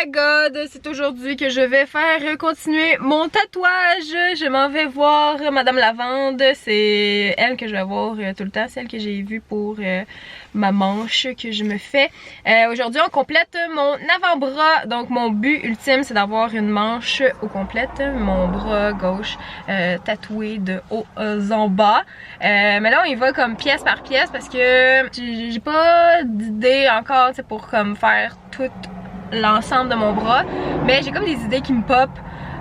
my god, c'est aujourd'hui que je vais faire continuer mon tatouage. Je m'en vais voir Madame Lavande. C'est elle que je vais voir tout le temps. C'est elle que j'ai vue pour ma manche que je me fais. Aujourd'hui, on complète mon avant-bras. Donc, mon but ultime, c'est d'avoir une manche au complète. Mon bras gauche tatoué de haut en bas. Mais là, on y va comme pièce par pièce parce que j'ai pas d'idée encore pour comme faire tout l'ensemble de mon bras. Mais j'ai comme des idées qui me pop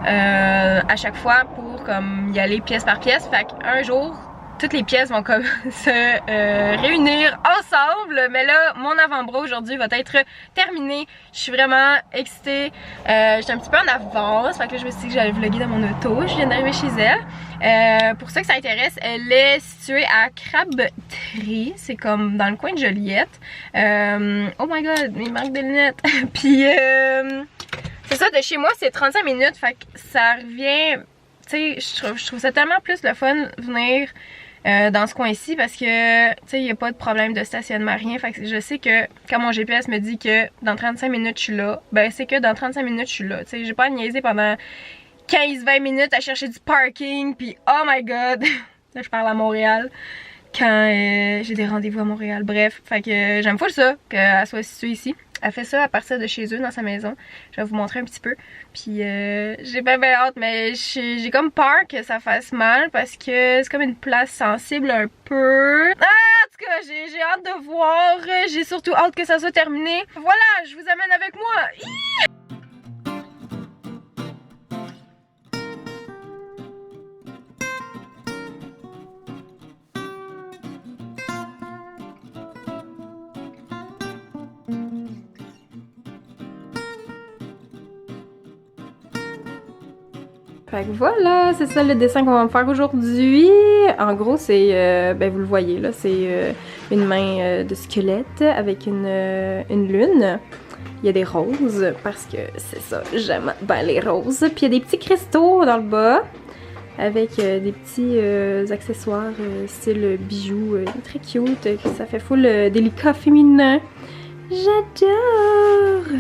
à chaque fois pour comme y aller pièce par pièce. Fait qu'un jour, toutes les pièces vont comme se réunir ensemble. Mais là, mon avant-bras aujourd'hui va être terminé. Je suis vraiment excitée. J'étais un petit peu en avance. Fait que là, je me suis dit que j'allais vlogger dans mon auto. Je viens d'arriver chez elle. Pour ceux que ça intéresse, elle est située à Crabtree. C'est comme dans le coin de Joliette. Oh my god, il manque des lunettes. Puis, c'est ça, de chez moi, c'est 35 minutes. Fait que ça revient... Tu sais, je trouve ça tellement plus le fun venir dans ce coin-ci parce que, tu sais, il n'y a pas de problème de stationnement, rien. Fait que je sais que quand mon GPS me dit que dans 35 minutes je suis là, ben c'est que dans 35 minutes je suis là. Tu sais, j'ai pas à niaiser pendant 15-20 minutes à chercher du parking, puis oh my god, là je parle à Montréal quand j'ai des rendez-vous à Montréal. Bref, fait que j'aime full ça qu'elle soit située ici. Elle fait ça à partir de chez eux dans sa maison. Je vais vous montrer un petit peu. Puis j'ai bien hâte, mais j'ai comme peur que ça fasse mal parce que c'est comme une place sensible un peu. Ah, en tout cas, j'ai hâte de voir. J'ai surtout hâte que ça soit terminé. Voilà, je vous amène avec moi. Hiii! Fait que voilà, c'est ça le dessin qu'on va me faire aujourd'hui. En gros, c'est, ben vous le voyez là, c'est une main de squelette avec une lune. Il y a des roses parce que c'est ça, j'aime ben les roses. Puis il y a des petits cristaux dans le bas avec des petits accessoires style bijoux très cute. Ça fait full délicat féminin. J'adore!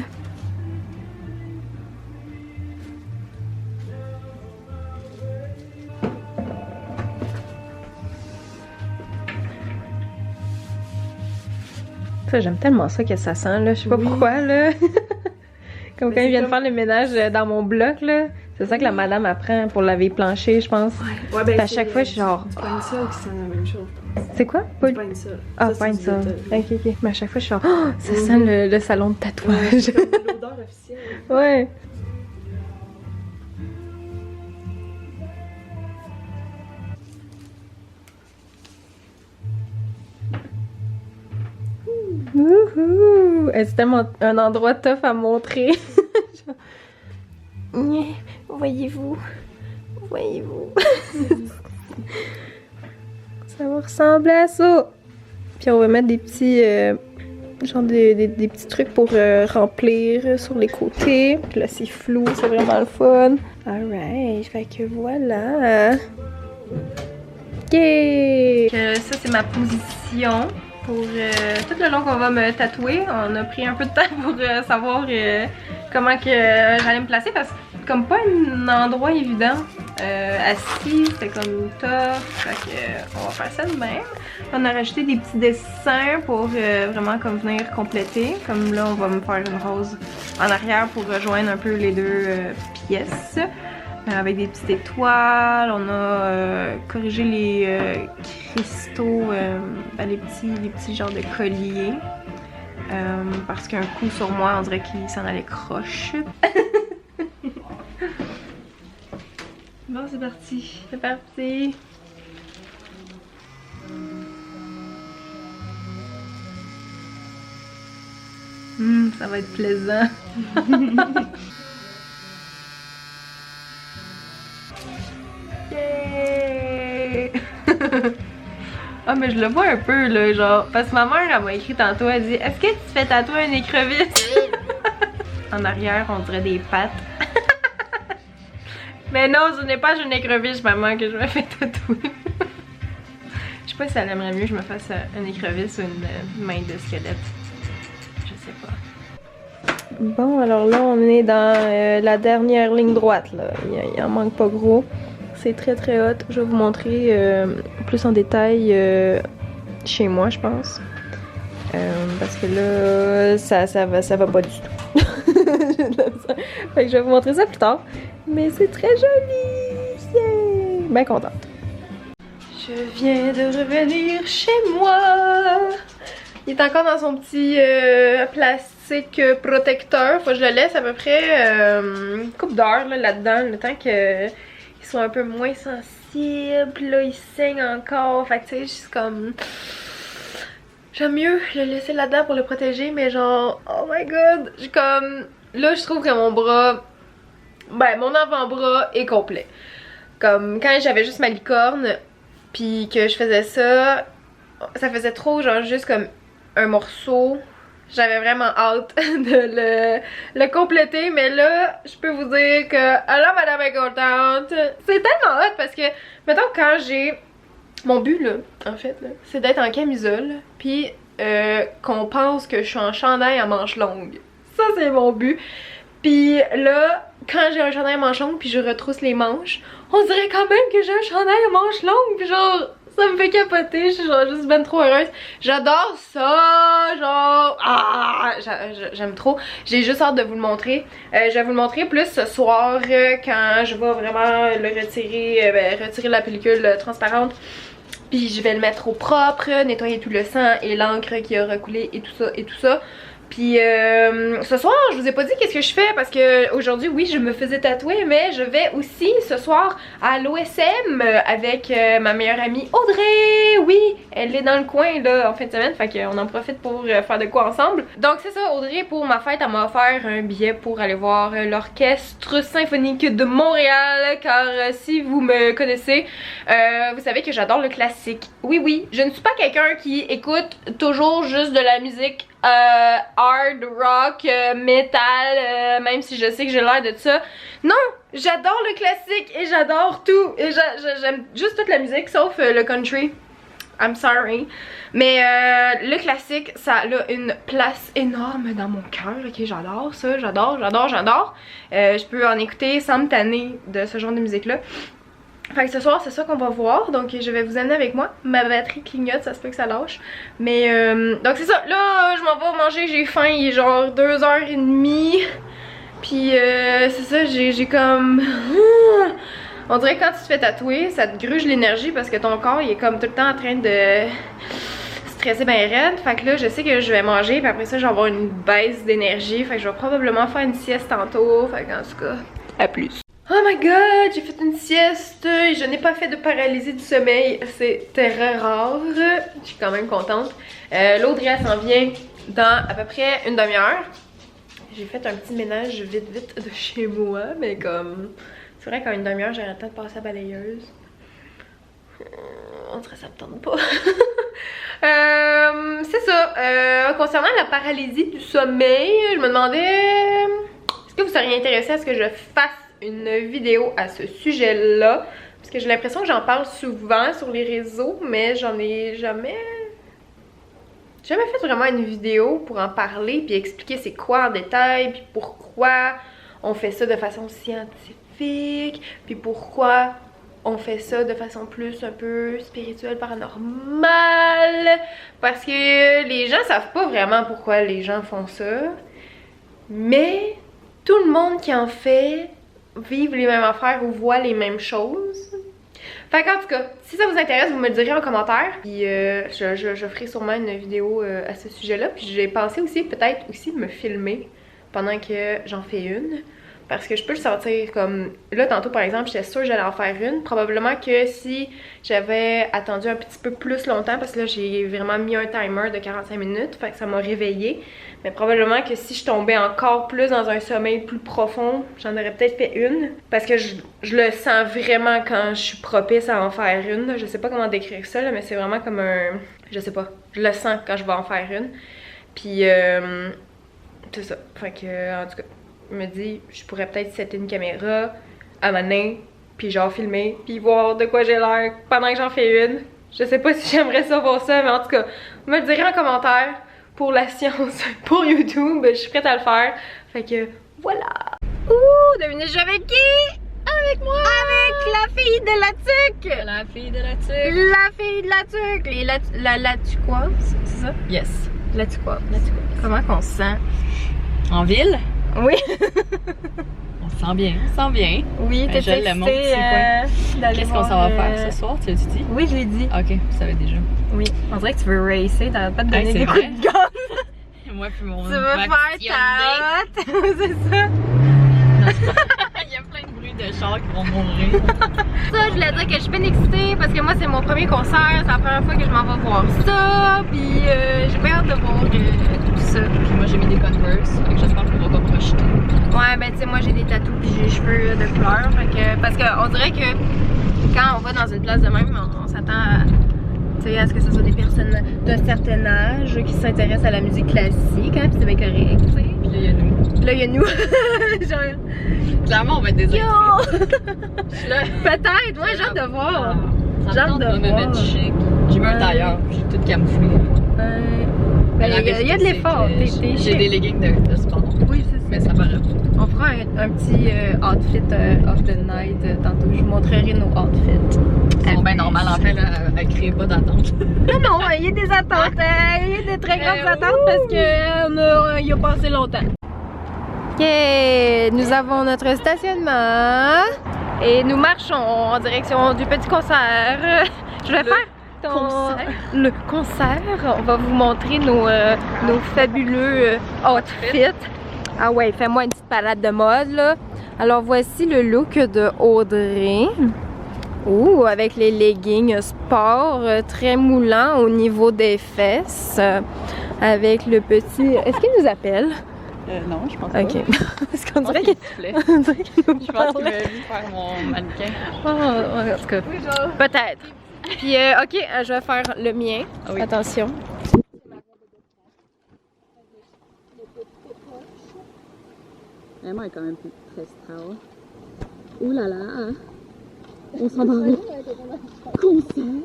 J'aime tellement ça que ça sent là, je sais pas pourquoi là. Comme quand ils viennent faire le ménage dans mon bloc là. C'est ça que la madame apprend pour laver plancher, je pense. Ouais, ben à chaque fois je suis genre. C'est pas une seule qui sent la même chose, je pense. C'est quoi? C'est pas une seule. Ah, pas une seule. Ok. Mais à chaque fois je suis genre, oh, ça sent le salon de tatouage. C'est comme l'odeur officielle. Ouais. Wouhou! C'est tellement un endroit tough à montrer. Voyez-vous? Voyez-vous? Ça va ressembler à ça. Puis on va mettre des petits genre des petits trucs pour remplir sur les côtés. Puis là c'est flou, c'est vraiment le fun. Alright, fait que voilà. Ok! Ça c'est ma position. Pour tout le long qu'on va me tatouer, on a pris un peu de temps pour savoir comment que j'allais me placer parce que c'est comme pas un endroit évident. Assis, c'était comme tough, fait que on va faire ça de même. On a rajouté des petits dessins pour vraiment comme venir compléter. Comme là, on va me faire une rose en arrière pour rejoindre un peu les deux pièces. Avec des petites étoiles, on a corrigé les cristaux, ben les petits genres de colliers. Parce qu'un coup sur moi, on dirait qu'il s'en allait croche. Bon, c'est parti. C'est parti. Ça va être plaisant. Ah mais je le vois un peu là, genre, parce que ma mère elle m'a écrit tantôt, elle dit est-ce que tu fais tatouer une écrevisse? En arrière on dirait des pattes. Mais non, ce n'est pas une écrevisse maman que je me fais tatouer. Je sais pas si elle aimerait mieux que je me fasse une écrevisse ou une main de squelette. Je sais pas. Bon, alors là, on est dans la dernière ligne droite, là. Il en manque pas gros. C'est très très hot. Je vais vous montrer plus en détail chez moi, je pense. Parce que là, ça va pas du tout. Fait que je vais vous montrer ça plus tard. Mais c'est très joli! Yeah! Bien contente. Je viens de revenir chez moi. Il est encore dans son petit plastique protecteur. Faut que je le laisse à peu près une couple d'heures là-dedans, le temps qu'il soit un peu moins sensible. Puis là, il saigne encore. Fait que tu sais, je suis comme... J'aime mieux le laisser là-dedans pour le protéger, mais genre, oh my god, j'ai comme... Là, je trouve que mon bras, ben, mon avant-bras est complet. Comme quand j'avais juste ma licorne, puis que je faisais ça, ça faisait trop, genre, juste comme un morceau. J'avais vraiment hâte de le compléter, mais là, je peux vous dire que, alors madame est contente. C'est tellement hot parce que, mettons, quand j'ai... Mon but, là, en fait, c'est d'être en camisole, puis qu'on pense que je suis en chandail à manches longues. Ça, c'est mon but. Puis là, quand j'ai un chandail à manches longues, puis je retrousse les manches, on dirait quand même que j'ai un chandail à manches longues, puis genre... Ça me fait capoter, je suis genre juste ben trop heureuse. J'adore ça, genre... Ah, j'aime trop. J'ai juste hâte de vous le montrer. Je vais vous le montrer plus ce soir quand je vais vraiment le retirer, retirer la pellicule transparente. Puis je vais le mettre au propre, nettoyer tout le sang et l'encre qui a recoulé et tout ça et tout ça. Puis ce soir, je vous ai pas dit qu'est-ce que je fais parce que aujourd'hui, oui, je me faisais tatouer, mais je vais aussi ce soir à l'OSM avec ma meilleure amie Audrey. Oui, elle est dans le coin là en fin de semaine, fait qu'on en profite pour faire de quoi ensemble. Donc c'est ça, Audrey, pour ma fête, elle m'a offert un billet pour aller voir l'Orchestre Symphonique de Montréal, car si vous me connaissez, vous savez que j'adore le classique. Oui, oui, je ne suis pas quelqu'un qui écoute toujours juste de la musique hard rock, metal, même si je sais que j'ai l'air de ça. Non, j'adore le classique et j'adore tout. Et j'aime juste toute la musique sauf le country. I'm sorry. Mais le classique, ça a une place énorme dans mon cœur. Ok, j'adore ça, j'adore. Je peux en écouter sans me tanner de ce genre de musique-là. Fait que ce soir, c'est ça qu'on va voir, donc je vais vous amener avec moi. Ma batterie clignote, ça se peut que ça lâche. Mais donc c'est ça, là je m'en vais manger, j'ai faim, il est genre 2h30. Puis c'est ça, j'ai comme... On dirait que quand tu te fais tatouer, ça te gruge l'énergie parce que ton corps il est comme tout le temps en train de stresser ben raide. Fait que là je sais que je vais manger, puis après ça je vais avoir une baisse d'énergie. Fait que je vais probablement faire une sieste tantôt. Fait qu'en tout cas, à plus. Oh my god, j'ai fait une sieste et je n'ai pas fait de paralysie du sommeil, c'est très rare, je suis quand même contente. L'Audrey s'en vient dans à peu près une demi-heure. J'ai fait un petit ménage vite de chez moi, mais comme, c'est vrai qu'en une demi-heure j'aurais le temps de passer à balayeuse. On dirait que ça me tente pas. C'est ça, concernant la paralysie du sommeil, je me demandais, est-ce que vous seriez intéressé à ce que je fasse une vidéo à ce sujet-là, parce que j'ai l'impression que j'en parle souvent sur les réseaux, mais j'en ai jamais fait vraiment une vidéo pour en parler puis expliquer c'est quoi en détail, puis pourquoi on fait ça de façon scientifique, puis pourquoi on fait ça de façon plus un peu spirituelle, paranormale, parce que les gens savent pas vraiment pourquoi les gens font ça, mais tout le monde qui en fait vivent les mêmes affaires ou voient les mêmes choses. Fait qu'en tout cas, si ça vous intéresse, vous me le direz en commentaire. Puis je ferai sûrement une vidéo à ce sujet-là. Puis j'ai pensé aussi peut-être aussi me filmer pendant que j'en fais une. Parce que je peux le sentir comme... Là, tantôt, par exemple, j'étais sûre que j'allais en faire une. Probablement que si j'avais attendu un petit peu plus longtemps, parce que là, j'ai vraiment mis un timer de 45 minutes, fait que ça m'a réveillée. Mais probablement que si je tombais encore plus dans un sommeil plus profond, j'en aurais peut-être fait une. Parce que je le sens vraiment quand je suis propice à en faire une. Là. Je sais pas comment décrire ça, là, mais c'est vraiment comme un... Je sais pas. Je le sens quand je vais en faire une. Puis, c'est ça. Fait que, en tout cas... me dit je pourrais peut-être setter une caméra à ma main puis genre filmer puis voir de quoi j'ai l'air pendant que j'en fais une. Je sais pas si j'aimerais ça voir ça, mais en tout cas vous me le direz en commentaire pour la science, pour YouTube, je suis prête à le faire. Fait que voilà. Ouh, devinez, je suis avec qui? Avec moi! Avec la fille de la tuque! La fille de la tuque! La fille de la tuque! Et la tuquoise, c'est ça? Yes. La tuquoise. Comment qu'on se sent? En ville? Oui! On se sent bien, on se sent bien. Oui, t'es excitée Qu'est-ce qu'on s'en va faire ce soir? Tu l'as dit? Oui, je l'ai dit. Ok, tu savais déjà. Oui. On dirait que tu veux racer, t'arrêtes pas de donner des coups de gun. Moi puis mon... Tu veux faire ta hotte? C'est ça? Il y a plein de bruits de chars qui vont mourir. Ça, je voulais dire que je suis bien excitée parce que moi, c'est mon premier concert. C'est la première fois que je m'en vais voir ça. Puis j'ai bien hâte de voir tout ça. Puis moi, j'ai mis des Converse. Fait que j'espère qu'on va pas projeter. Ouais, ben tu sais, moi, j'ai des tatous puis j'ai les cheveux de couleur. Fait que, parce qu'on dirait que quand on va dans une place de même, on s'attend à ce que ce soit des personnes d'un certain âge qui s'intéressent à la musique classique. Hein, puis c'est bien correct, tu sais. Puis là, il y a nous. Là, il y a nous. Genre... Clairement, on va être des actrices. Peut-être, moi, j'ai hâte de voir. J'ai hâte de me mettre chic. J'ai mis un tailleur, j'ai tout camouflé. Ben, il y a de l'effort, t'es chic. J'ai des leggings de sport. Oui, c'est ça. Mais ça paraît. On fera un petit outfit of the night tantôt. Je vous montrerai nos outfits. C'est bien normal, en fait, elle crée pas d'attente. Non, il y a des attentes. Il y a des très grandes attentes parce qu'il y a passé longtemps. Ok, nous avons notre stationnement et nous marchons en direction du petit concert. Je vais faire le concert. On va vous montrer nos fabuleux outfits. Ah ouais, fais-moi une petite parade de mode là. Alors voici le look de Audrey. Ouh, avec les leggings sport très moulants au niveau des fesses. Avec le petit... Est-ce qu'il nous appelle? Non, je pense pas. Ok. Parce qu'on dirait qu'il nous Je pense qu'il va lui faire mon mannequin. Oh, en tout cas, peut-être. Puis, ok, je vais faire le mien. Ah oui. Attention. Emma est quand même très strauss. Ouh là là! On s'en va aller. Concert!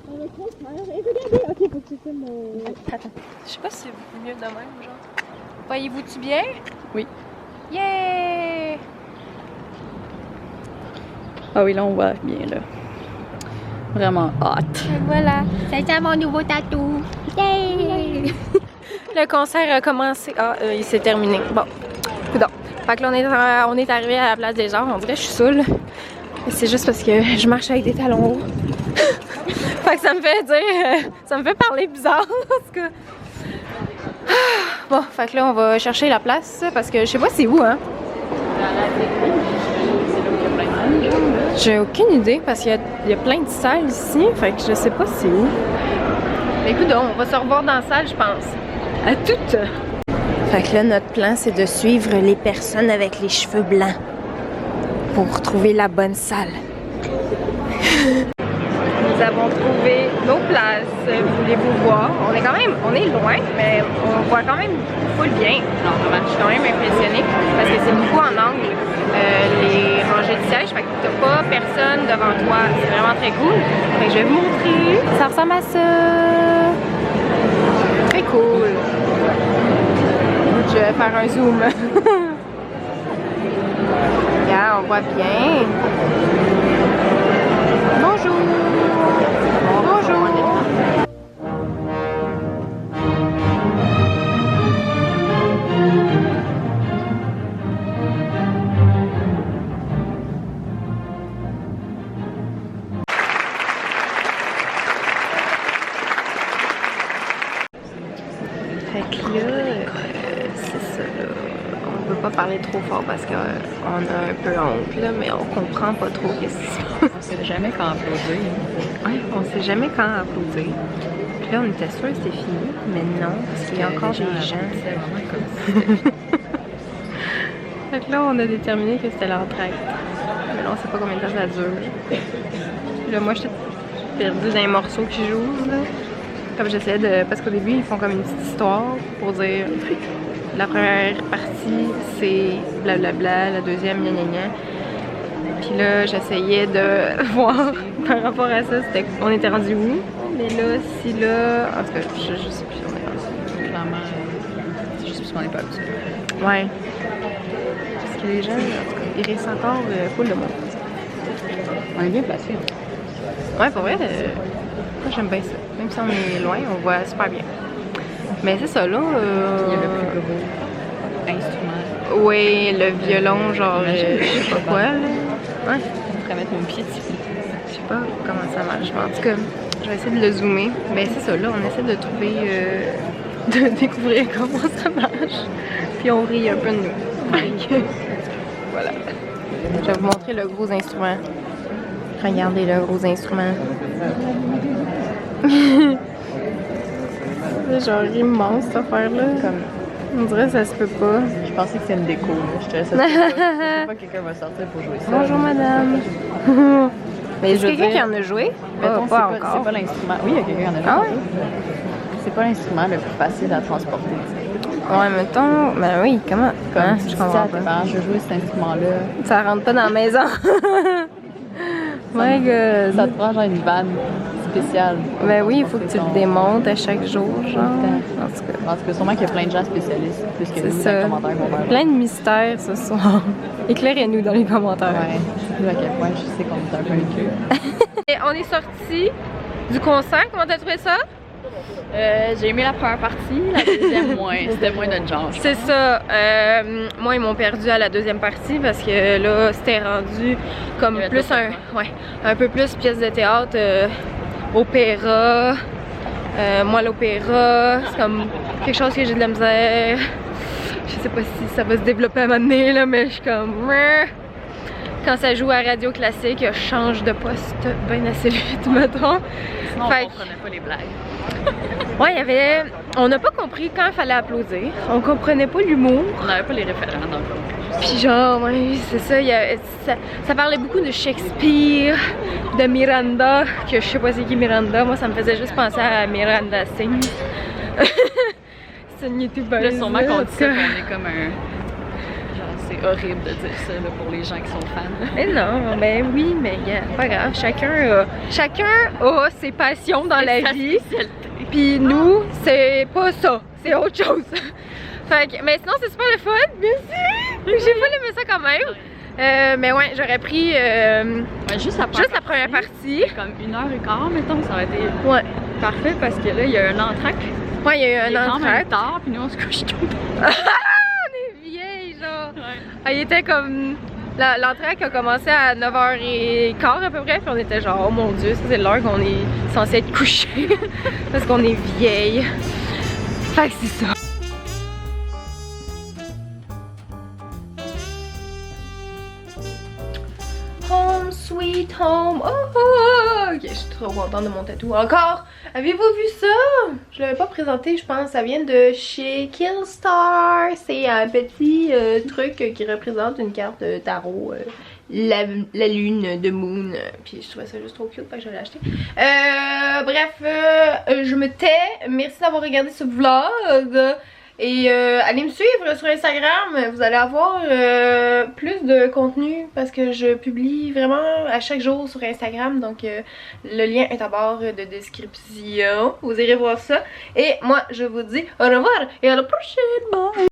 Regardez, ok, faut que tu filmes mon... Attends. Je sais pas si c'est mieux de même, genre. Voyez-vous-tu bien? Oui. Yeah! Ah oui, là, on voit bien, là. Vraiment hot. Et voilà, c'est mon nouveau tatou. Yay! Le concert a commencé. Ah, il s'est terminé. Bon, coudonc. Fait que là, on est arrivé à la place des gens. On dirait que je suis saoule. C'est juste parce que je marche avec des talons hauts. Fait que ça me fait dire. Ça me fait parler bizarre. Parce que. Bon, fait que là, on va chercher la place parce que je sais pas c'est où, hein. J'ai aucune idée parce qu'il y a plein de salles ici. Fait que je sais pas c'est où. Mais écoute, on va se revoir dans la salle, je pense. À toutes! Fait que là, notre plan, c'est de suivre les personnes avec les cheveux blancs pour trouver la bonne salle. Nous avons trouvé nos places. Voulez-vous voir? On est loin, mais on voit quand même full bien. Alors, vraiment, je suis quand même impressionnée parce que c'est beaucoup en angle, les rangées de sièges. Fait que t'as pas personne devant toi. C'est vraiment très cool. Fait que je vais vous montrer. Ça ressemble à ça. Très cool. Je vais faire un zoom. Regarde, on voit bien. Bonjour. Bonjour. Fait que là, c'est ça là. On peut pas parler trop fort parce qu'on a un peu honte là, mais on comprend pas trop qu'est-ce qui se passe. On sait jamais quand applaudir. Ouais, on sait jamais quand applaudir. Puis là, on était sûr que c'était fini, mais non, parce qu'il y a encore des gens. C'est vraiment comme ça. Fait que là, on a déterminé que c'était l'entracte. Mais là, on sait pas combien de temps ça dure. Puis là, moi, j'étais perdue dans les morceaux qui jouent, là. Comme j'essayais de... Parce qu'au début, ils font comme une petite histoire pour dire... La première partie, c'est blablabla, la deuxième, gna gna gna. Puis là, j'essayais de voir par rapport à ça, on était rendu où? Mais là, si là... En tout cas, je sais plus, on est rendu. Clairement, qu'on n'est pas habitué. Ouais. Parce que les gens, en tout cas, ils restent encore full de monde. On est bien placés. Ouais, pour vrai, moi j'aime bien ça. Même si on est loin, on voit super bien. Mais c'est ça, là. Il y a le plus gros instrument. Oui, le violon, genre, je sais pas quoi, là. Ouais. Je pourrais mettre mon pied dessus. Je sais pas comment ça marche, mais en tout cas, je vais essayer de le zoomer. Ben c'est ça, là, on essaie de trouver, de découvrir comment ça marche. Puis on rit un peu de nous. Voilà. Je vais vous montrer le gros instrument. Regardez le gros instrument. C'est genre immense cette affaire-là. Comme... On dirait que ça se peut pas. Je pensais que c'était une déco. Là. Je te laisse pas quelqu'un va sortir pour jouer ça. Bonjour madame. Mais est-ce quelqu'un qui en a joué? Mettons, Pas encore. C'est pas l'instrument. Oui, il y a quelqu'un qui en a joué. Ah ouais? C'est pas l'instrument le plus facile à transporter. Ouais, mettons. Ben oui, comment? Comme Hein? tu Je dis à comprends tes pas. parents, je veux jouer cet instrument-là. Ça rentre pas dans la maison. My God. Ça te prend genre une vanne spéciale. Ben oui, il faut que tu le démontes à chaque jour, genre. En tout cas. En tout cas, sûrement qu'il y a plein de gens spécialistes, plus que C'est nous, dans ça. les commentaires qu'on va Plein de mystères ce soir. Éclairez-nous dans les commentaires. Ouais, je sais à quel point je sais qu'on est un peu inquiet. Et on est sorti du concert. Comment t'as trouvé ça? J'ai aimé la première partie, la deuxième moins. C'était moins notre genre. C'est ça. Moi, ils m'ont perdu à la deuxième partie parce que là, c'était rendu comme plus un peu plus pièce de théâtre, opéra. Moi, l'opéra, c'est comme quelque chose que j'ai de la misère. Je sais pas si ça va se développer à un moment donné, là, mais je suis comme... Quand ça joue à radio classique, je change de poste bien assez vite, mettons. Sinon, on comprenait pas les blagues. Ouais, il y avait... On n'a pas compris quand il fallait applaudir. On comprenait pas l'humour. On n'avait pas les référents dans le fond. Puis genre, ouais, c'est ça, ça parlait beaucoup de Shakespeare, de Miranda, que je sais pas c'est qui Miranda. Moi, ça me faisait juste penser à Miranda Singh. C'est une youtubeuse. Là, sûrement qu'on dit ça, qu'on est comme un... C'est horrible de dire ça là, pour les gens qui sont fans. Mais non, ben oui, mais yeah, pas grave. Chacun a ses passions dans la vie. Puis nous, c'est pas ça. C'est autre chose. Fait que, mais sinon, c'est super le fun. Merci! J'ai pas aimé ça quand même. Mais ouais, j'aurais pris juste la première partie. Comme 1h15, mettons, ça aurait été parfait parce que là, il y a un entracte. Ouais, il y a eu un entracte. Tard, puis nous, on se couche tôt. Il était comme... L'entracte a commencé à 9h15 à peu près, puis on était genre, oh mon dieu, ça c'est l'heure qu'on est censé être couché. Parce qu'on est vieille. Fait que c'est ça. Home sweet home. Oh, ok, je suis trop contente de mon tatou. Encore, avez-vous vu ça? Je l'avais pas présenté, je pense. Ça vient de chez Killstar. C'est un petit truc qui représente une carte tarot. La lune de Moon. Puis je trouvais ça juste trop cute, fait que je l'ai acheté. Bref, je me tais. Merci d'avoir regardé ce vlog. Et allez me suivre sur Instagram, vous allez avoir plus de contenu parce que je publie vraiment à chaque jour sur Instagram. Donc le lien est en barre de description, vous irez voir ça. Et moi je vous dis au revoir et à la prochaine, bye!